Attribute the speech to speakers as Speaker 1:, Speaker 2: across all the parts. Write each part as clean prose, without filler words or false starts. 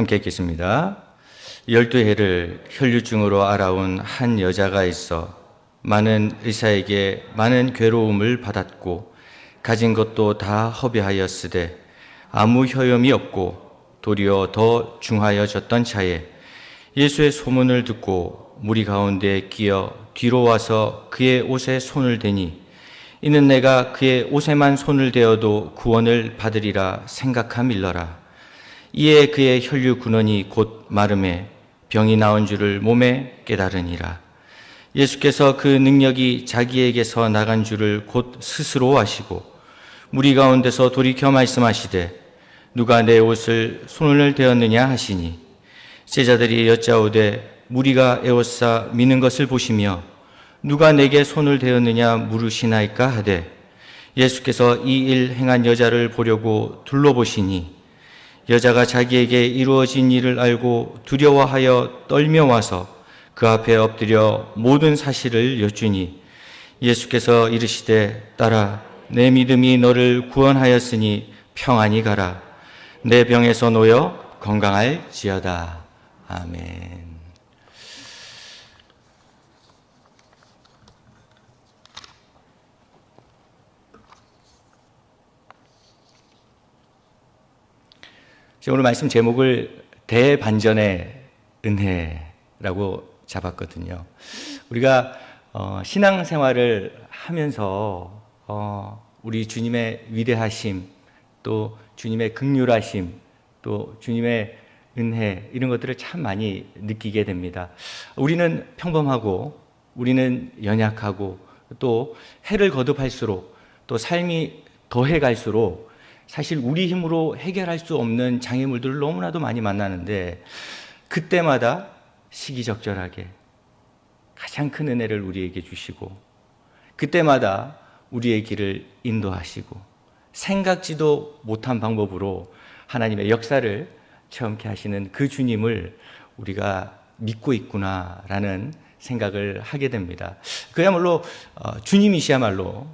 Speaker 1: 함께 읽겠습니다. 12해를 혈류증으로 알아온 한 여자가 있어 많은 의사에게 많은 괴로움을 받았고 가진 것도 다 허비하였으되 아무 효험이 없고 도리어 더 중하여졌던 차에 예수의 소문을 듣고 무리 가운데 끼어 뒤로 와서 그의 옷에 손을 대니 이는 내가 그의 옷에만 손을 대어도 구원을 받으리라 생각함일러라. 이에 그의 혈류 근원이 곧 마름에 병이 나은 줄을 몸에 깨달으니라. 예수께서 그 능력이 자기에게서 나간 줄을 곧 스스로 아시고 무리 가운데서 돌이켜 말씀하시되 누가 내 옷을 손을 대었느냐 하시니 제자들이 여짜오되 무리가 에워싸 미는 것을 보시며 누가 내게 손을 대었느냐 물으시나이까 하되 예수께서 이 일 행한 여자를 보려고 둘러보시니 여자가 자기에게 이루어진 일을 알고 두려워하여 떨며 와서 그 앞에 엎드려 모든 사실을 여쭈니 예수께서 이르시되 딸아 내 믿음이 너를 구원하였으니 평안히 가라. 내 병에서 놓여 건강할지어다. 아멘. 오늘 말씀 제목을 대반전의 은혜라고 잡았거든요. 우리가 신앙생활을 하면서 우리 주님의 위대하심, 또 주님의 긍휼하심, 또 주님의 은혜 이런 것들을 참 많이 느끼게 됩니다. 우리는 평범하고 우리는 연약하고 또 해를 거듭할수록 또 삶이 더해갈수록 사실 우리 힘으로 해결할 수 없는 장애물들을 너무나도 많이 만나는데 그때마다 시기적절하게 가장 큰 은혜를 우리에게 주시고 그때마다 우리의 길을 인도하시고 생각지도 못한 방법으로 하나님의 역사를 체험케 하시는 그 주님을 우리가 믿고 있구나라는 생각을 하게 됩니다. 그야말로 주님이시야말로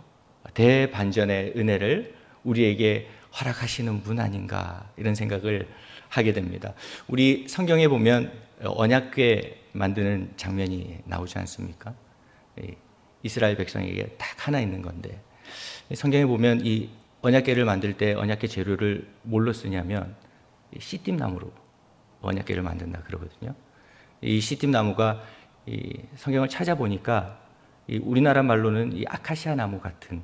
Speaker 1: 대반전의 은혜를 우리에게 허락하시는 분 아닌가 이런 생각을 하게 됩니다. 우리 성경에 보면 언약궤 만드는 장면이 나오지 않습니까? 이스라엘 백성에게 딱 하나 있는 건데 성경에 보면 이 언약궤를 만들 때 언약궤 재료를 뭘로 쓰냐면 시띠나무로 언약궤를 만든다 그러거든요. 이 시띠나무가 성경을 찾아보니까 우리나라 말로는 이 아카시아 나무 같은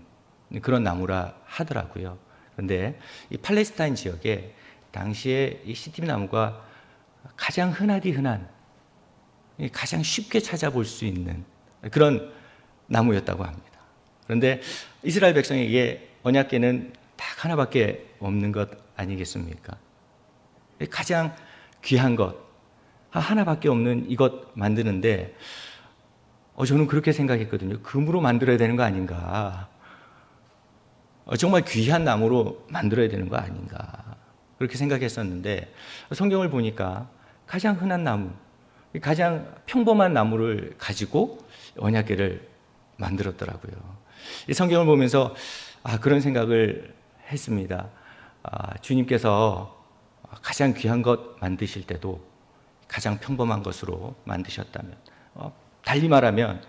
Speaker 1: 그런 나무라 하더라고요. 그런데 이 팔레스타인 지역에 당시에 이 시띠나무가 가장 흔하디 흔한 가장 쉽게 찾아볼 수 있는 그런 나무였다고 합니다. 그런데 이스라엘 백성에게 언약궤는 딱 하나밖에 없는 것 아니겠습니까? 가장 귀한 것 하나밖에 없는 이것 만드는데 저는 그렇게 생각했거든요. 금으로 만들어야 되는 거 아닌가? 정말 귀한 나무로 만들어야 되는 거 아닌가? 그렇게 생각했었는데 성경을 보니까 가장 흔한 나무, 가장 평범한 나무를 가지고 언약궤를 만들었더라고요. 이 성경을 보면서 그런 생각을 했습니다. 주님께서 가장 귀한 것 만드실 때도 가장 평범한 것으로 만드셨다면 달리 말하면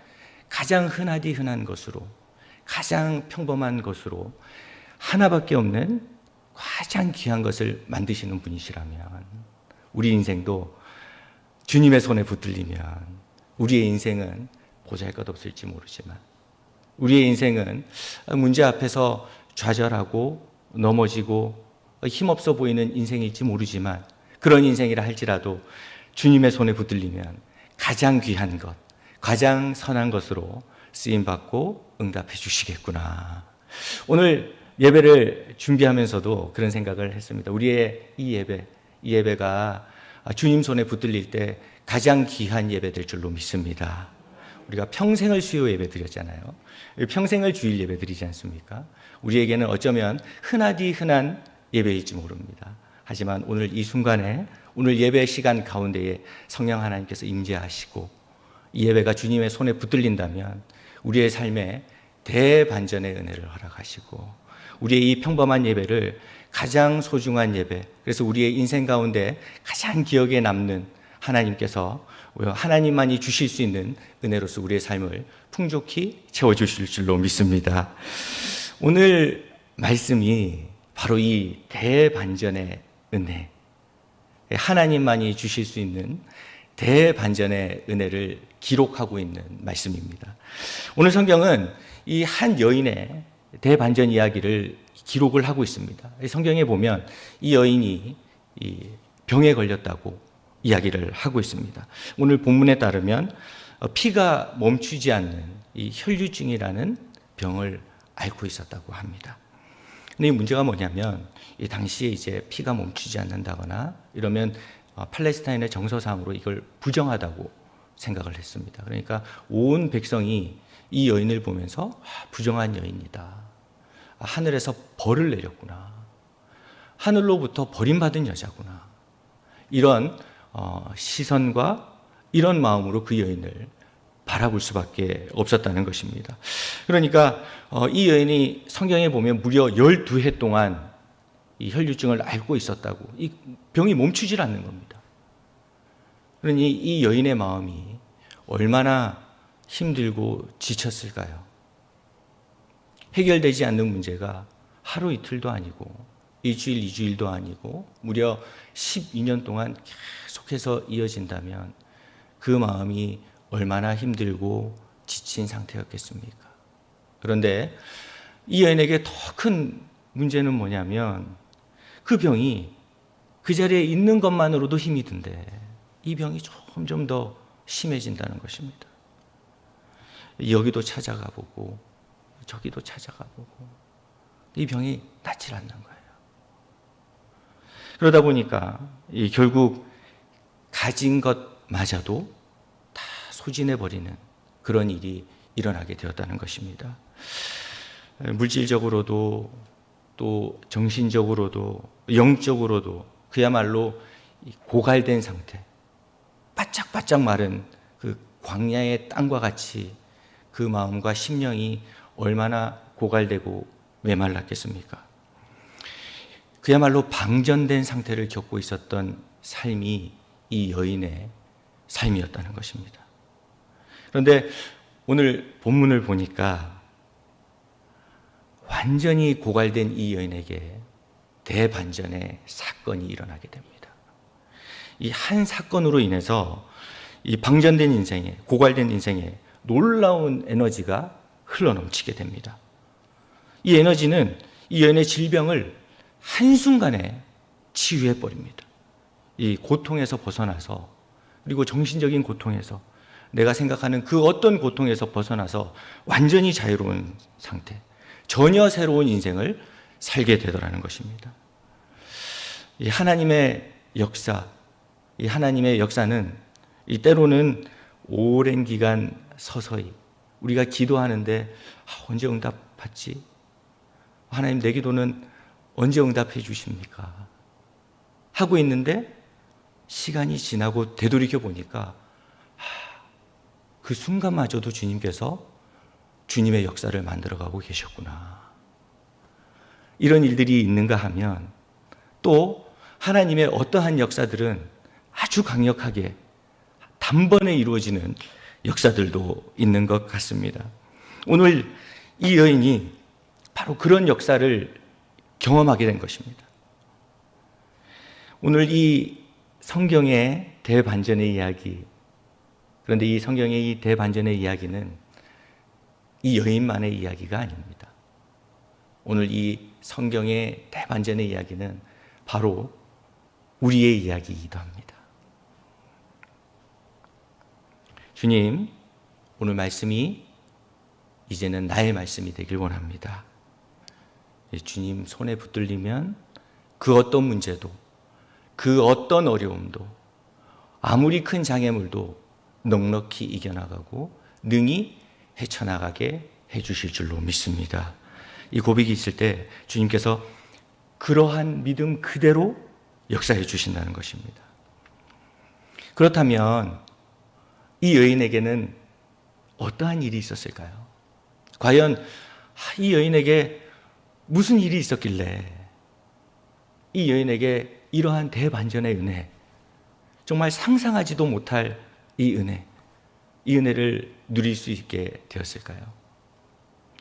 Speaker 1: 가장 흔하디 흔한 것으로 가장 평범한 것으로 하나밖에 없는 가장 귀한 것을 만드시는 분이시라면 우리 인생도 주님의 손에 붙들리면 우리의 인생은 보잘것없을지 모르지만 우리의 인생은 문제 앞에서 좌절하고 넘어지고 힘없어 보이는 인생일지 모르지만 그런 인생이라 할지라도 주님의 손에 붙들리면 가장 귀한 것, 가장 선한 것으로 쓰임받고 응답해 주시겠구나. 오늘 예배를 준비하면서도 그런 생각을 했습니다. 우리의 이 예배가 주님 손에 붙들릴 때 가장 귀한 예배 될 줄로 믿습니다. 우리가 평생을 수요 예배 드렸잖아요. 평생을 주일 예배 드리지 않습니까? 우리에게는 어쩌면 흔하디 흔한 예배일지 모릅니다. 하지만 오늘 이 순간에 오늘 예배 시간 가운데에 성령 하나님께서 임재하시고 이 예배가 주님의 손에 붙들린다면 우리의 삶에 대반전의 은혜를 허락하시고 우리의 이 평범한 예배를 가장 소중한 예배, 그래서 우리의 인생 가운데 가장 기억에 남는 하나님께서 하나님만이 주실 수 있는 은혜로서 우리의 삶을 풍족히 채워주실 줄로 믿습니다. 오늘 말씀이 바로 이 대반전의 은혜, 하나님만이 주실 수 있는 대반전의 은혜를 기록하고 있는 말씀입니다. 오늘 성경은 이 한 여인의 대반전 이야기를 기록을 하고 있습니다. 성경에 보면 이 여인이 이 병에 걸렸다고 이야기를 하고 있습니다. 오늘 본문에 따르면 피가 멈추지 않는 이 혈류증이라는 병을 앓고 있었다고 합니다. 근데 이 문제가 뭐냐면 이 당시에 이제 피가 멈추지 않는다거나 이러면 팔레스타인의 정서상으로 이걸 부정하다고 생각을 했습니다. 그러니까 온 백성이 이 여인을 보면서 부정한 여인이다. 하늘에서 벌을 내렸구나. 하늘로부터 버림받은 여자구나. 이런 시선과 이런 마음으로 그 여인을 바라볼 수밖에 없었다는 것입니다. 그러니까 이 여인이 성경에 보면 무려 12해 동안 이 혈류증을 앓고 있었다고. 이 병이 멈추질 않는 겁니다. 그러니 이 여인의 마음이 얼마나 힘들고 지쳤을까요? 해결되지 않는 문제가 하루 이틀도 아니고 일주일, 2주일도 아니고 무려 12년 동안 계속해서 이어진다면 그 마음이 얼마나 힘들고 지친 상태였겠습니까? 그런데 이 여인에게 더 큰 문제는 뭐냐면 그 병이 그 자리에 있는 것만으로도 힘이 든데 이 병이 점점 더 심해진다는 것입니다. 여기도 찾아가 보고 저기도 찾아가 보고 이 병이 낫질 않는 거예요. 그러다 보니까 결국 가진 것마저도 다 소진해버리는 그런 일이 일어나게 되었다는 것입니다. 물질적으로도 또 정신적으로도 영적으로도 그야말로 고갈된 상태, 바짝바짝 마른 그 광야의 땅과 같이 그 마음과 심령이 얼마나 고갈되고 메말랐겠습니까? 그야말로 방전된 상태를 겪고 있었던 삶이 이 여인의 삶이었다는 것입니다. 그런데 오늘 본문을 보니까 완전히 고갈된 이 여인에게 대반전의 사건이 일어나게 됩니다. 이 한 사건으로 인해서 이 방전된 인생에, 고갈된 인생에 놀라운 에너지가 흘러넘치게 됩니다. 이 에너지는 이 여인의 질병을 한순간에 치유해 버립니다. 이 고통에서 벗어나서, 그리고 정신적인 고통에서, 내가 생각하는 그 어떤 고통에서 벗어나서 완전히 자유로운 상태, 전혀 새로운 인생을 살게 되더라는 것입니다. 이 하나님의 역사, 이 하나님의 역사는 이 때로는 오랜 기간 서서히 우리가 기도하는데 언제 응답받지? 하나님, 내 기도는 언제 응답해 주십니까? 하고 있는데 시간이 지나고 되돌이켜 보니까 그 순간마저도 주님께서 주님의 역사를 만들어가고 계셨구나. 이런 일들이 있는가 하면 또 하나님의 어떠한 역사들은 아주 강력하게 단번에 이루어지는 역사들도 있는 것 같습니다. 오늘 이 여인이 바로 그런 역사를 경험하게 된 것입니다. 오늘 이 성경의 대반전의 이야기, 그런데 이 성경의 이 대반전의 이야기는 이 여인만의 이야기가 아닙니다. 오늘 이 성경의 대반전의 이야기는 바로 우리의 이야기이기도 합니다. 주님, 오늘 말씀이 이제는 나의 말씀이 되길 원합니다. 주님 손에 붙들리면 그 어떤 문제도, 그 어떤 어려움도, 아무리 큰 장애물도 넉넉히 이겨나가고 능히 헤쳐나가게 해주실 줄로 믿습니다. 이 고백이 있을 때 주님께서 그러한 믿음 그대로 역사해 주신다는 것입니다. 그렇다면 이 여인에게는 어떠한 일이 있었을까요? 과연 이 여인에게 무슨 일이 있었길래 이 여인에게 이러한 대반전의 은혜, 정말 상상하지도 못할 이 은혜를 누릴 수 있게 되었을까요?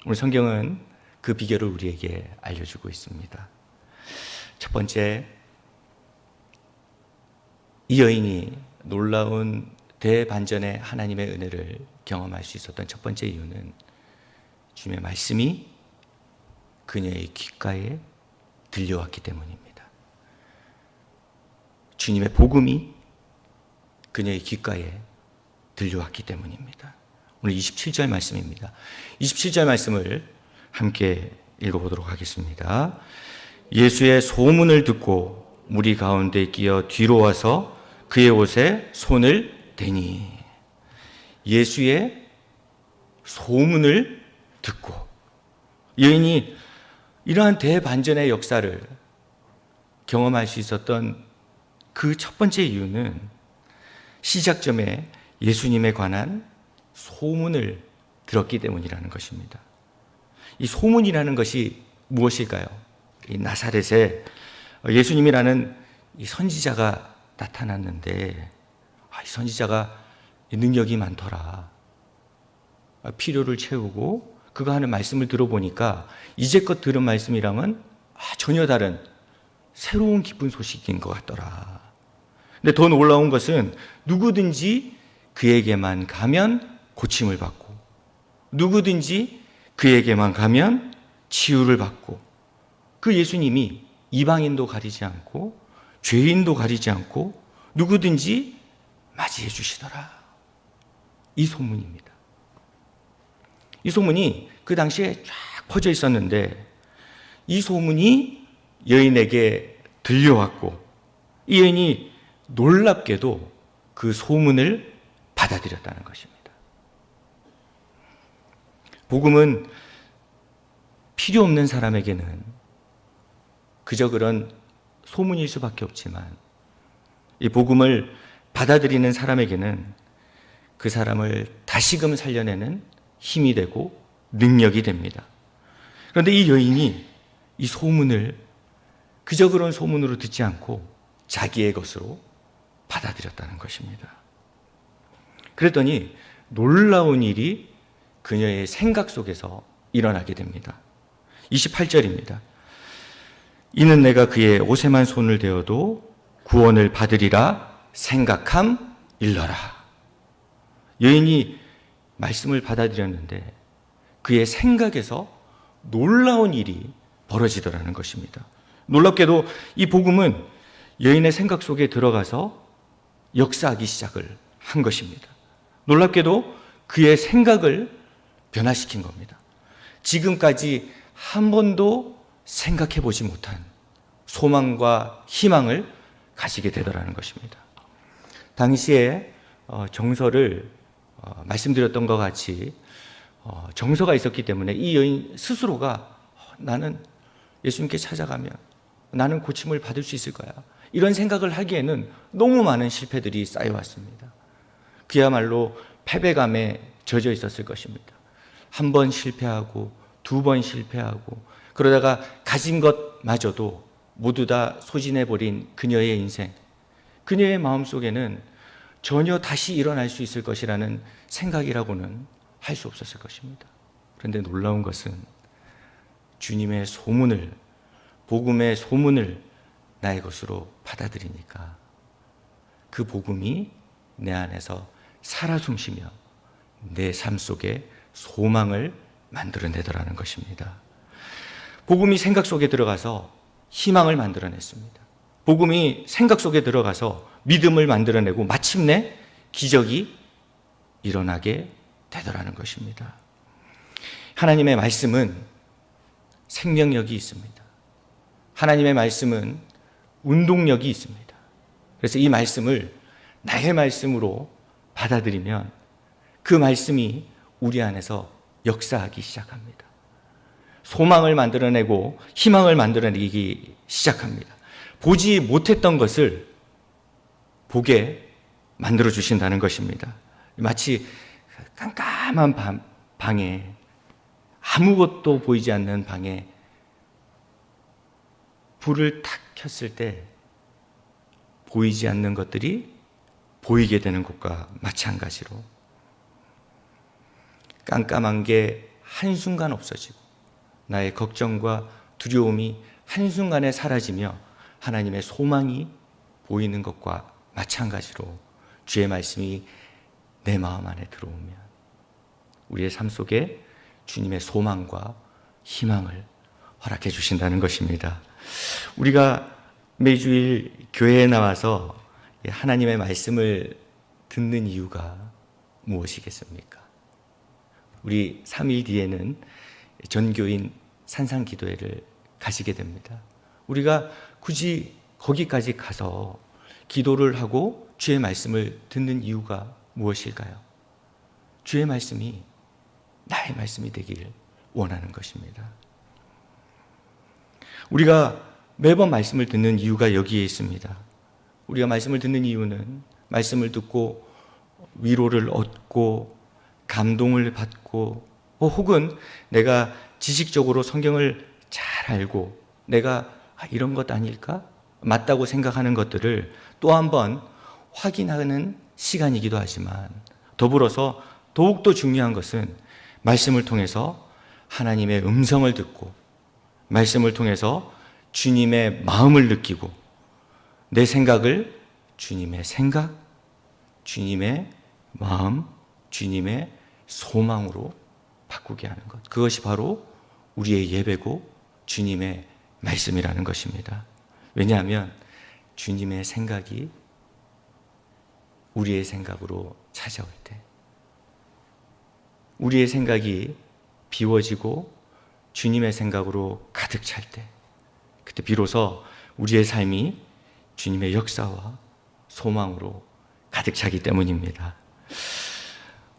Speaker 1: 오늘 성경은 그 비결을 우리에게 알려주고 있습니다. 첫 번째, 이 여인이 놀라운 대반전의 하나님의 은혜를 경험할 수 있었던 첫 번째 이유는 주님의 말씀이 그녀의 귓가에 들려왔기 때문입니다. 주님의 복음이 그녀의 귓가에 들려왔기 때문입니다. 오늘 27절 말씀입니다. 27절 말씀을 함께 읽어보도록 하겠습니다. 예수의 소문을 듣고 무리 가운데 끼어 뒤로 와서 그의 옷에 손을 대니. 예수의 소문을 듣고, 여인이 이러한 대반전의 역사를 경험할 수 있었던 그 첫 번째 이유는 시작점에 예수님에 관한 소문을 들었기 때문이라는 것입니다. 이 소문이라는 것이 무엇일까요? 이 나사렛에 예수님이라는 이 선지자가 나타났는데, 이 선지자가 능력이 많더라. 필요를 채우고 그가 하는 말씀을 들어보니까 이제껏 들은 말씀이랑은 전혀 다른 새로운 기쁜 소식인 것 같더라. 근데 더 놀라운 것은 누구든지 그에게만 가면 고침을 받고, 누구든지 그에게만 가면 치유를 받고, 그 예수님이 이방인도 가리지 않고 죄인도 가리지 않고 누구든지 맞이해 주시더라. 이 소문입니다. 이 소문이 그 당시에 쫙 퍼져 있었는데, 이 소문이 여인에게 들려왔고, 이 여인이 놀랍게도 그 소문을 받아들였다는 것입니다. 복음은 필요 없는 사람에게는 그저 그런 소문일 수밖에 없지만, 이 복음을 받아들이는 사람에게는 그 사람을 다시금 살려내는 힘이 되고 능력이 됩니다. 그런데 이 여인이 이 소문을 그저 그런 소문으로 듣지 않고 자기의 것으로 받아들였다는 것입니다. 그랬더니 놀라운 일이 그녀의 생각 속에서 일어나게 됩니다. 28절입니다. 이는 내가 그의 옷에만 손을 대어도 구원을 받으리라 생각함 일러라. 여인이 말씀을 받아들였는데 그의 생각에서 놀라운 일이 벌어지더라는 것입니다. 놀랍게도 이 복음은 여인의 생각 속에 들어가서 역사하기 시작을 한 것입니다. 놀랍게도 그의 생각을 변화시킨 겁니다. 지금까지 한 번도 생각해 보지 못한 소망과 희망을 가지게 되더라는 것입니다. 당시에 정서를 말씀드렸던 것 같이 정서가 있었기 때문에 이 여인 스스로가 나는 예수님께 찾아가면 나는 고침을 받을 수 있을 거야, 이런 생각을 하기에는 너무 많은 실패들이 쌓여왔습니다. 그야말로 패배감에 젖어 있었을 것입니다. 한 번 실패하고 두 번 실패하고 그러다가 가진 것마저도 모두 다 소진해버린 그녀의 인생, 그녀의 마음속에는 전혀 다시 일어날 수 있을 것이라는 생각이라고는 할 수 없었을 것입니다. 그런데 놀라운 것은 주님의 소문을, 복음의 소문을 나의 것으로 받아들이니까 그 복음이 내 안에서 살아 숨쉬며 내 삶 속에 소망을 만들어내더라는 것입니다. 복음이 생각 속에 들어가서 희망을 만들어냈습니다. 복음이 생각 속에 들어가서 믿음을 만들어내고 마침내 기적이 일어나게 되더라는 것입니다. 하나님의 말씀은 생명력이 있습니다. 하나님의 말씀은 운동력이 있습니다. 그래서 이 말씀을 나의 말씀으로 받아들이면 그 말씀이 우리 안에서 역사하기 시작합니다. 소망을 만들어내고 희망을 만들어내기 시작합니다. 보지 못했던 것을 보게 만들어주신다는 것입니다. 마치 깜깜한 방에, 아무것도 보이지 않는 방에 불을 탁 켰을 때 보이지 않는 것들이 보이게 되는 것과 마찬가지로 깜깜한 게 한순간 없어지고 나의 걱정과 두려움이 한순간에 사라지며 하나님의 소망이 보이는 것과 마찬가지로 주의 말씀이 내 마음 안에 들어오면 우리의 삶 속에 주님의 소망과 희망을 허락해 주신다는 것입니다. 우리가 매주일 교회에 나와서 하나님의 말씀을 듣는 이유가 무엇이겠습니까? 우리 3일 뒤에는 전교인 산상기도회를 가지게 됩니다. 우리가 굳이 거기까지 가서 기도를 하고 주의 말씀을 듣는 이유가 무엇일까요? 주의 말씀이 나의 말씀이 되기를 원하는 것입니다. 우리가 매번 말씀을 듣는 이유가 여기에 있습니다. 우리가 말씀을 듣는 이유는 말씀을 듣고 위로를 얻고 감동을 받고 혹은 내가 지식적으로 성경을 잘 알고 내가 이런 것 아닐까? 맞다고 생각하는 것들을 또 한 번 확인하는 시간이기도 하지만 더불어서 더욱더 중요한 것은 말씀을 통해서 하나님의 음성을 듣고 말씀을 통해서 주님의 마음을 느끼고 내 생각을 주님의 생각, 주님의 마음, 주님의 소망으로 바꾸게 하는 것. 그것이 바로 우리의 예배고 주님의 말씀이라는 것입니다. 왜냐하면 주님의 생각이 우리의 생각으로 찾아올 때, 우리의 생각이 비워지고 주님의 생각으로 가득 찰 때, 그때 비로소 우리의 삶이 주님의 역사와 소망으로 가득 차기 때문입니다.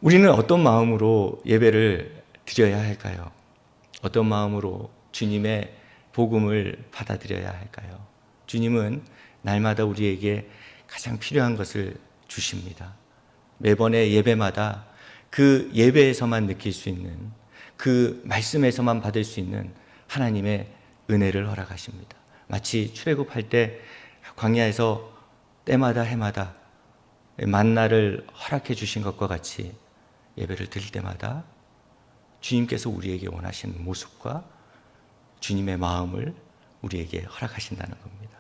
Speaker 1: 우리는 어떤 마음으로 예배를 드려야 할까요? 어떤 마음으로 주님의 복음을 받아들여야 할까요? 주님은 날마다 우리에게 가장 필요한 것을 주십니다. 매번의 예배마다 그 예배에서만 느낄 수 있는, 그 말씀에서만 받을 수 있는 하나님의 은혜를 허락하십니다. 마치 출애굽할 때 광야에서 때마다 해마다 만나를 허락해 주신 것과 같이 예배를 드릴 때마다 주님께서 우리에게 원하시는 모습과 주님의 마음을 우리에게 허락하신다는 겁니다.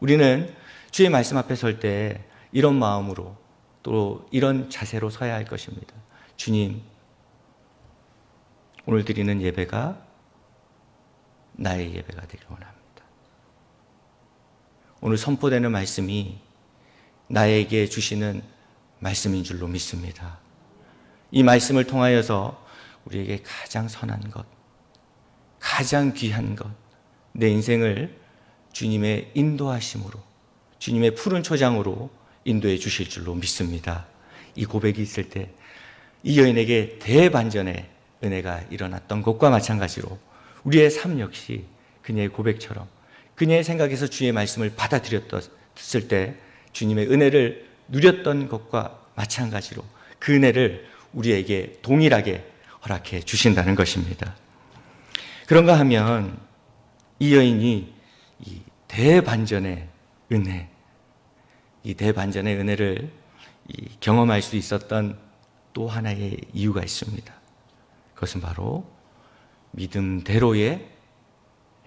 Speaker 1: 우리는 주의 말씀 앞에 설 때 이런 마음으로 또 이런 자세로 서야 할 것입니다. 주님, 오늘 드리는 예배가 나의 예배가 되길 원합니다. 오늘 선포되는 말씀이 나에게 주시는 말씀인 줄로 믿습니다. 이 말씀을 통하여서 우리에게 가장 선한 것, 가장 귀한 것, 내 인생을 주님의 인도하심으로, 주님의 푸른 초장으로 인도해 주실 줄로 믿습니다. 이 고백이 있을 때 이 여인에게 대반전의 은혜가 일어났던 것과 마찬가지로 우리의 삶 역시 그녀의 고백처럼 그녀의 생각에서 주의 말씀을 받아들였을 때 주님의 은혜를 누렸던 것과 마찬가지로 그 은혜를 우리에게 동일하게 허락해 주신다는 것입니다. 그런가 하면 이 여인이 이 대반전의 은혜, 이 대반전의 은혜를 경험할 수 있었던 또 하나의 이유가 있습니다. 그것은 바로 믿음대로의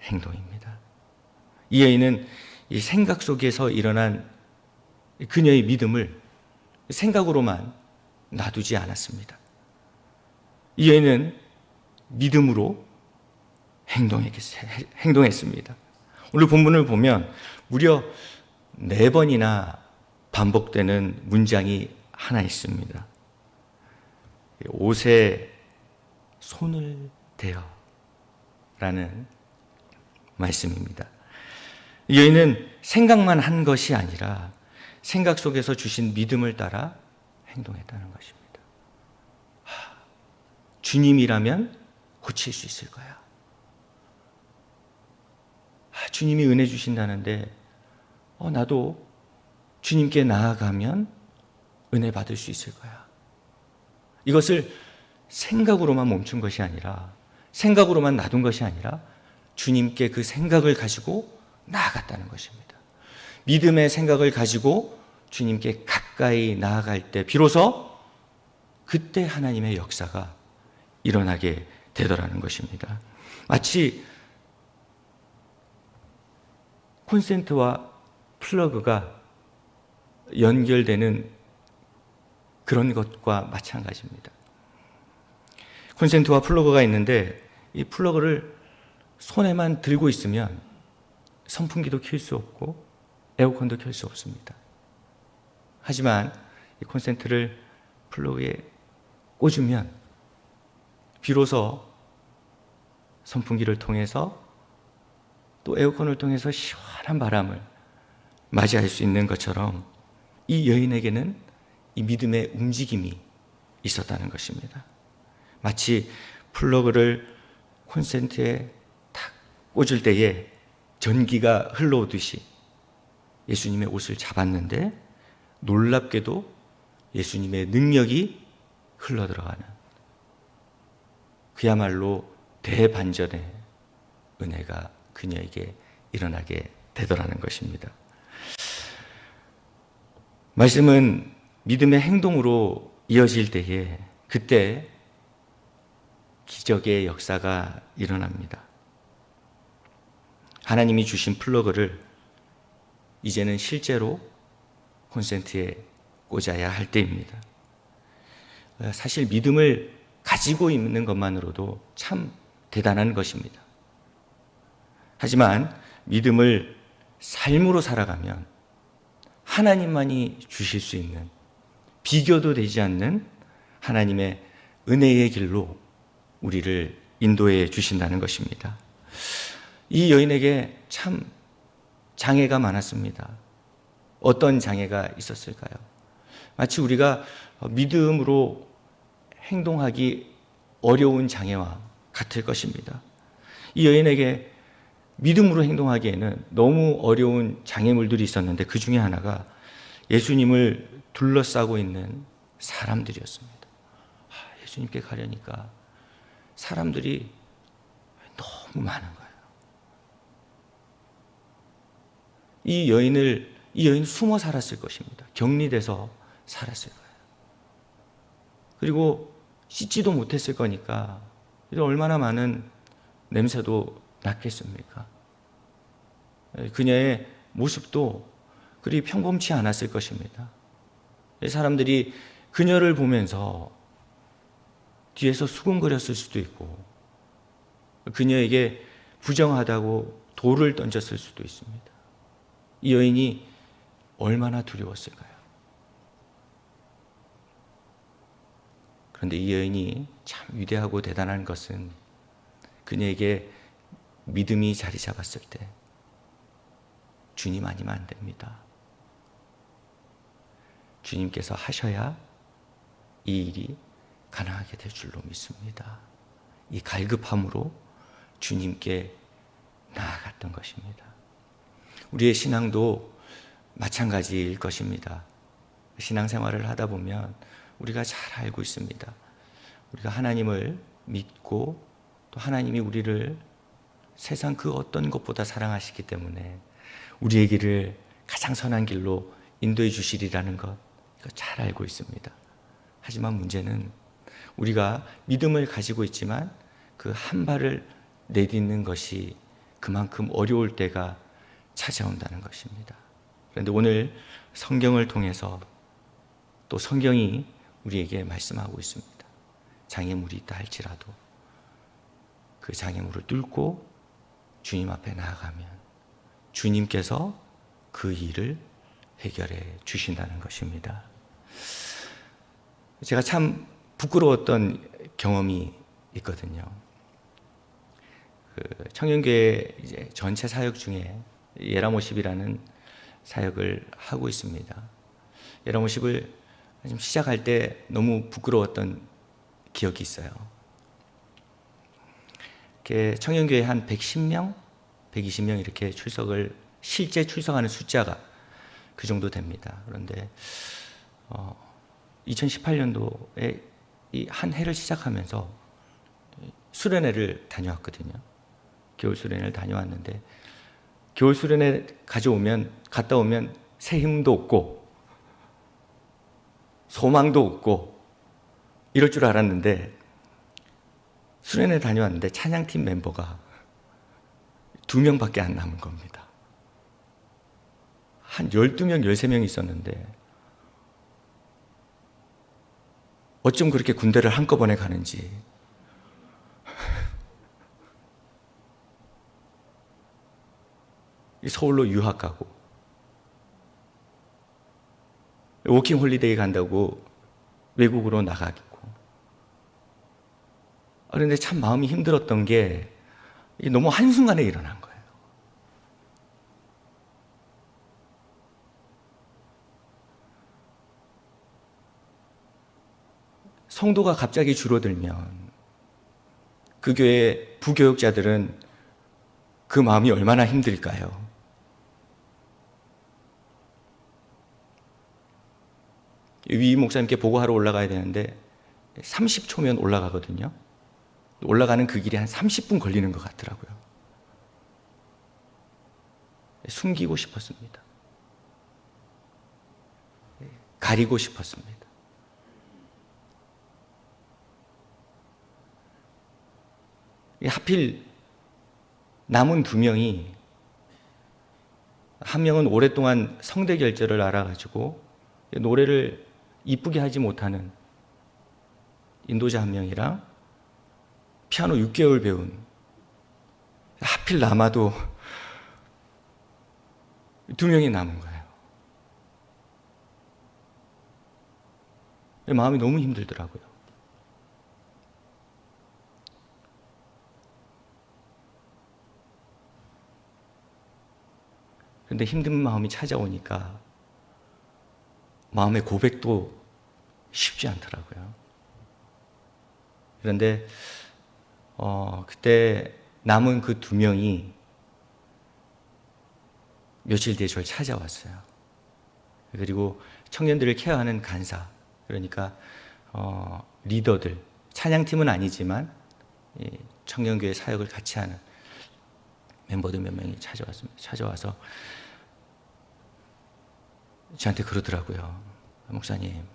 Speaker 1: 행동입니다. 이 여인은 이 생각 속에서 일어난 그녀의 믿음을 생각으로만 놔두지 않았습니다. 이 여인은 믿음으로 행동했습니다. 오늘 본문을 보면 무려 4번이나 반복되는 문장이 하나 있습니다. 옷에 손을 대어 라는 말씀입니다. 이 여인은 생각만 한 것이 아니라 생각 속에서 주신 믿음을 따라 행동했다는 것입니다. 주님이라면 고칠 수 있을 거야. 주님이 은혜 주신다는데 나도 주님께 나아가면 은혜 받을 수 있을 거야. 이것을 생각으로만 멈춘 것이 아니라 생각으로만 놔둔 것이 아니라 주님께 그 생각을 가지고 나아갔다는 것입니다. 믿음의 생각을 가지고 주님께 가까이 나아갈 때 비로소 그때 하나님의 역사가 일어나게 되더라는 것입니다. 마치 콘센트와 플러그가 연결되는 그런 것과 마찬가지입니다. 콘센트와 플러그가 있는데 이 플러그를 손에만 들고 있으면 선풍기도 켤 수 없고 에어컨도 켤 수 없습니다. 하지만 이 콘센트를 플러그에 꽂으면 비로소 선풍기를 통해서 또 에어컨을 통해서 시원한 바람을 맞이할 수 있는 것처럼 이 여인에게는 이 믿음의 움직임이 있었다는 것입니다. 마치 플러그를 콘센트에 탁 꽂을 때에 전기가 흘러오듯이 예수님의 옷을 잡았는데 놀랍게도 예수님의 능력이 흘러들어가는 그야말로 대반전의 은혜가 그녀에게 일어나게 되더라는 것입니다. 말씀은 믿음의 행동으로 이어질 때에 그때 기적의 역사가 일어납니다. 하나님이 주신 플러그를 이제는 실제로 콘센트에 꽂아야 할 때입니다. 사실 믿음을 가지고 있는 것만으로도 참 대단한 것입니다. 하지만 믿음을 삶으로 살아가면 하나님만이 주실 수 있는 비교도 되지 않는 하나님의 은혜의 길로 우리를 인도해 주신다는 것입니다. 이 여인에게 참 장애가 많았습니다. 어떤 장애가 있었을까요? 마치 우리가 믿음으로 행동하기 어려운 장애와 같을 것입니다. 이 여인에게 믿음으로 행동하기에는 너무 어려운 장애물들이 있었는데 그 중에 하나가 예수님을 둘러싸고 있는 사람들이었습니다. 예수님께 가려니까 사람들이 너무 많은 거예요. 이 여인은 숨어 살았을 것입니다. 격리돼서 살았을 거예요. 그리고 씻지도 못했을 거니까 얼마나 많은 냄새도 났겠습니까? 그녀의 모습도 그리 평범치 않았을 것입니다. 사람들이 그녀를 보면서 뒤에서 수군거렸을 수도 있고 그녀에게 부정하다고 돌을 던졌을 수도 있습니다. 이 여인이 얼마나 두려웠을까요? 그런데 이 여인이 참 위대하고 대단한 것은 그녀에게 믿음이 자리 잡았을 때 주님 아니면 안 됩니다. 주님께서 하셔야 이 일이 가능하게 될 줄로 믿습니다. 이 갈급함으로 주님께 나아갔던 것입니다. 우리의 신앙도 마찬가지일 것입니다. 신앙생활을 하다 보면 우리가 잘 알고 있습니다. 우리가 하나님을 믿고 또 하나님이 우리를 세상 그 어떤 것보다 사랑하시기 때문에 우리의 길을 가장 선한 길로 인도해 주시리라는 것, 이거 잘 알고 있습니다. 하지만 문제는 우리가 믿음을 가지고 있지만 그 한 발을 내딛는 것이 그만큼 어려울 때가 찾아온다는 것입니다. 그런데 오늘 성경을 통해서 또 성경이 우리에게 말씀하고 있습니다. 장애물이 있다 할지라도 그 장애물을 뚫고 주님 앞에 나아가면 주님께서 그 일을 해결해 주신다는 것입니다. 제가 참 부끄러웠던 경험이 있거든요. 청년교회 이제 전체 사역 중에 예라모십이라는 사역을 하고 있습니다. 예라모십을 시작할 때 너무 부끄러웠던 기억이 있어요. 청년교회 한 110명, 120명 이렇게 실제 출석하는 숫자가 그 정도 됩니다. 그런데 2018년도에 이 한 해를 시작하면서 수련회를 다녀왔거든요. 겨울 수련회를 다녀왔는데 겨울 수련회 갔다 오면 새 힘도 없고 소망도 없고 이럴 줄 알았는데, 수련회 다녀왔는데 찬양팀 멤버가 2명밖에 안 남은 겁니다. 한 12명, 13명 있었는데 어쩜 그렇게 군대를 한꺼번에 가는지. 서울로 유학 가고 워킹 홀리데이 간다고 외국으로 나가고. 그런데 참 마음이 힘들었던 게 너무 한순간에 일어난 거예요. 성도가 갑자기 줄어들면 그 교회 부교역자들은 그 마음이 얼마나 힘들까요? 위 목사님께 보고하러 올라가야 되는데 30초면 올라가거든요. 올라가는 그 길이 한 30분 걸리는 것 같더라고요. 숨기고 싶었습니다. 가리고 싶었습니다. 하필 남은 2명이, 한 명은 오랫동안 성대 결절을 앓아가지고 노래를 이쁘게 하지 못하는 인도자 한 명이랑 피아노 6개월 배운, 하필 남아도 2명이 남은 거예요. 마음이 너무 힘들더라고요. 그런데 힘든 마음이 찾아오니까 마음의 고백도 쉽지 않더라고요. 그런데 그때 남은 그 2명이 며칠 뒤에 저를 찾아왔어요. 그리고 청년들을 케어하는 간사, 그러니까 리더들, 찬양팀은 아니지만 청년교회 사역을 같이 하는 멤버들 몇 명이 찾아왔습니다. 찾아와서 저한테 그러더라고요. 목사님,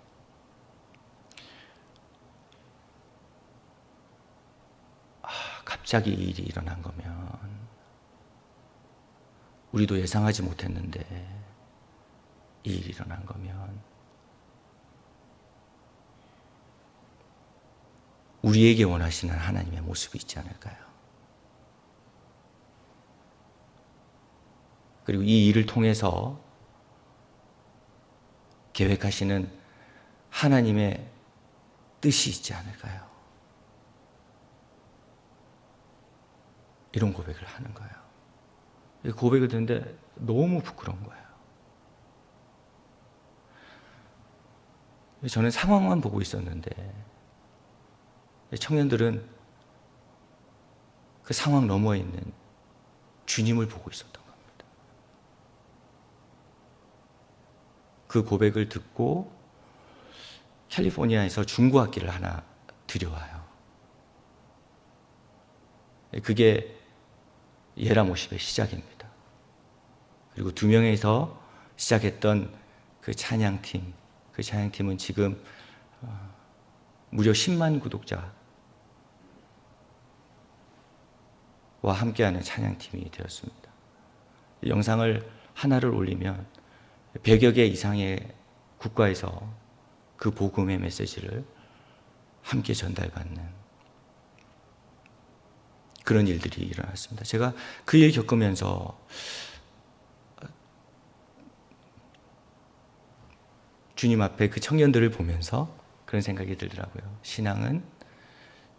Speaker 1: 갑자기 이 일이 일어난 거면 우리도 예상하지 못했는데 이 일이 일어난 거면 우리에게 원하시는 하나님의 모습이 있지 않을까요? 그리고 이 일을 통해서 계획하시는 하나님의 뜻이 있지 않을까요? 이런 고백을 하는 거예요. 이 고백을 듣는데 너무 부끄러운 거예요. 저는 상황만 보고 있었는데 청년들은 그 상황 너머에 있는 주님을 보고 있었던 겁니다. 그 고백을 듣고 캘리포니아에서 중고악기를 하나 들여와요. 그게 예라모십의 시작입니다. 그리고 2명에서 시작했던 그 찬양팀은 지금 무려 10만 구독자와 함께하는 찬양팀이 되었습니다. 영상을 하나를 올리면 100여 개 이상의 국가에서 그 복음의 메시지를 함께 전달받는 그런 일들이 일어났습니다. 제가 그 일 겪으면서 주님 앞에 그 청년들을 보면서 그런 생각이 들더라고요. 신앙은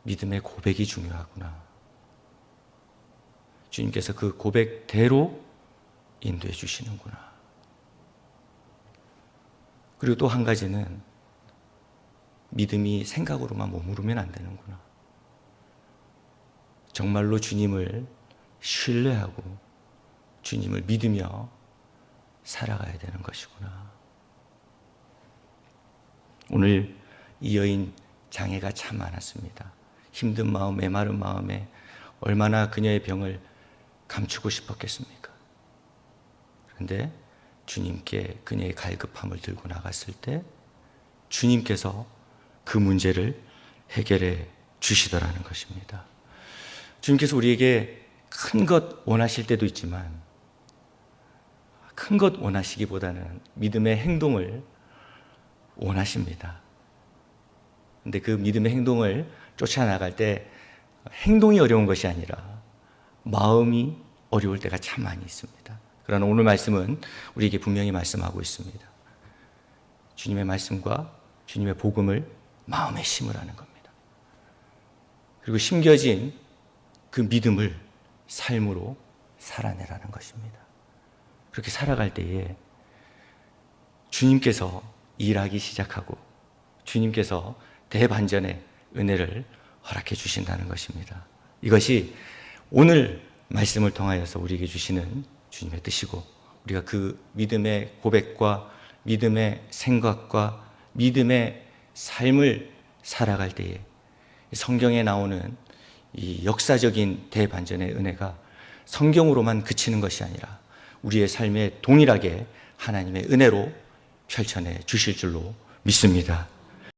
Speaker 1: 믿음의 고백이 중요하구나. 주님께서 그 고백대로 인도해 주시는구나. 그리고 또 한 가지는 믿음이 생각으로만 머무르면 안 되는구나. 정말로 주님을 신뢰하고 주님을 믿으며 살아가야 되는 것이구나. 오늘 이 여인 장애가 참 많았습니다. 힘든 마음, 메마른 마음에 얼마나 그녀의 병을 감추고 싶었겠습니까? 그런데 주님께 그녀의 갈급함을 들고 나갔을 때 주님께서 그 문제를 해결해 주시더라는 것입니다. 주님께서 우리에게 큰 것 원하실 때도 있지만 큰 것 원하시기보다는 믿음의 행동을 원하십니다. 근데 그 믿음의 행동을 쫓아나갈 때 행동이 어려운 것이 아니라 마음이 어려울 때가 참 많이 있습니다. 그러나 오늘 말씀은 우리에게 분명히 말씀하고 있습니다. 주님의 말씀과 주님의 복음을 마음에 심으라는 겁니다. 그리고 심겨진 그 믿음을 삶으로 살아내라는 것입니다. 그렇게 살아갈 때에 주님께서 일하기 시작하고 주님께서 대반전의 은혜를 허락해 주신다는 것입니다. 이것이 오늘 말씀을 통하여서 우리에게 주시는 주님의 뜻이고 우리가 그 믿음의 고백과 믿음의 생각과 믿음의 삶을 살아갈 때에 성경에 나오는 이 역사적인 대반전의 은혜가 성경으로만 그치는 것이 아니라 우리의 삶에 동일하게 하나님의 은혜로 펼쳐내 주실 줄로 믿습니다.